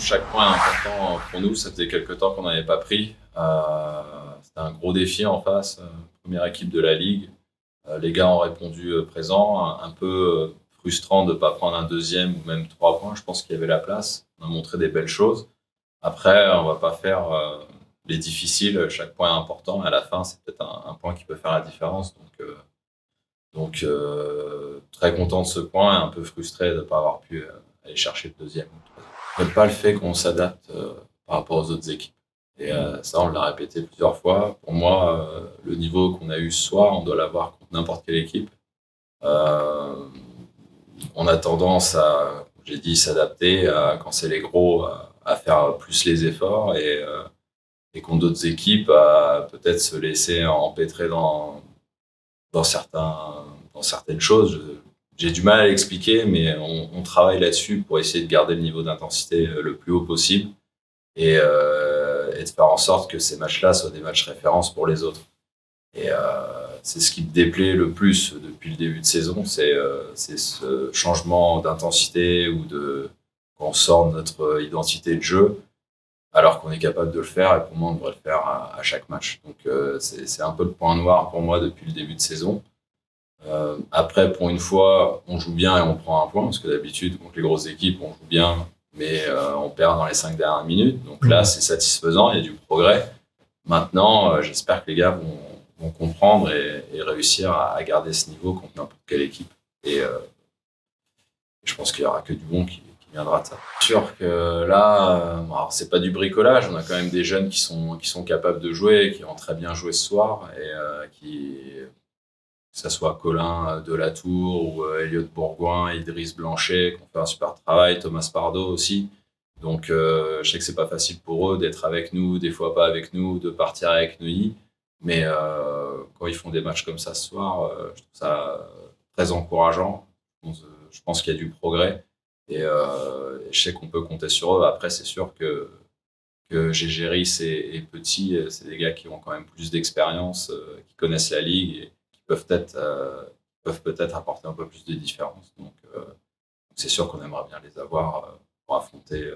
chaque point est important pour nous. Ça faisait quelques temps qu'on n'avait pas pris. C'était un gros défi en face. Première équipe de la Ligue. Les gars ont répondu présent. Un peu frustrant de ne pas prendre un deuxième ou même 3 points. Je pense qu'il y avait la place. On a montré des belles choses. Après, on ne va pas faire les difficiles. Chaque point est important. Et à la fin, c'est peut-être un point qui peut faire la différence. Donc, très content de ce point et un peu frustré de ne pas avoir pu aller chercher le deuxième. J'aime pas le fait qu'on s'adapte par rapport aux autres équipes. Et ça, on l'a répété plusieurs fois. Pour moi, le niveau qu'on a eu ce soir, on doit l'avoir contre n'importe quelle équipe. On a tendance à, comme j'ai dit, s'adapter quand c'est les gros, à faire plus les efforts et contre d'autres équipes, à peut-être se laisser empêtrer dans certaines choses. J'ai du mal à l'expliquer, mais on travaille là-dessus pour essayer de garder le niveau d'intensité le plus haut possible et de faire en sorte que ces matchs-là soient des matchs références pour les autres. Et c'est ce qui me déplaît le plus depuis le début de saison, c'est ce changement d'intensité ou quand on sort de notre identité de jeu, alors qu'on est capable de le faire et pour moi on devrait le faire à chaque match. Donc c'est un peu le point noir pour moi depuis le début de saison. Après, pour une fois, on joue bien et on prend un point, parce que d'habitude, contre les grosses équipes, on joue bien, mais on perd dans les 5 dernières minutes. Donc là, c'est satisfaisant, il y a du progrès. Maintenant, j'espère que les gars vont comprendre et réussir à garder ce niveau contre n'importe quelle équipe. Et je pense qu'il n'y aura que du bon qui viendra de ça. C'est sûr que là, alors c'est pas du bricolage, on a quand même des jeunes qui sont capables de jouer, qui ont très bien joué ce soir et que ce soit Colin Delatour ou Elliot Bourgoin, Idriss Blanchet, qui ont fait un super travail, Thomas Pardo aussi. Donc, je sais que c'est pas facile pour eux d'être avec nous, des fois pas avec nous, de partir avec Neuilly. Mais quand ils font des matchs comme ça ce soir, je trouve ça très encourageant. Je pense qu'il y a du progrès et je sais qu'on peut compter sur eux. Après, c'est sûr que Géris et Petit, c'est des gars qui ont quand même plus d'expérience, qui connaissent la ligue et qui peuvent peut-être apporter un peu plus de différence. Donc, c'est sûr qu'on aimerait bien les avoir pour affronter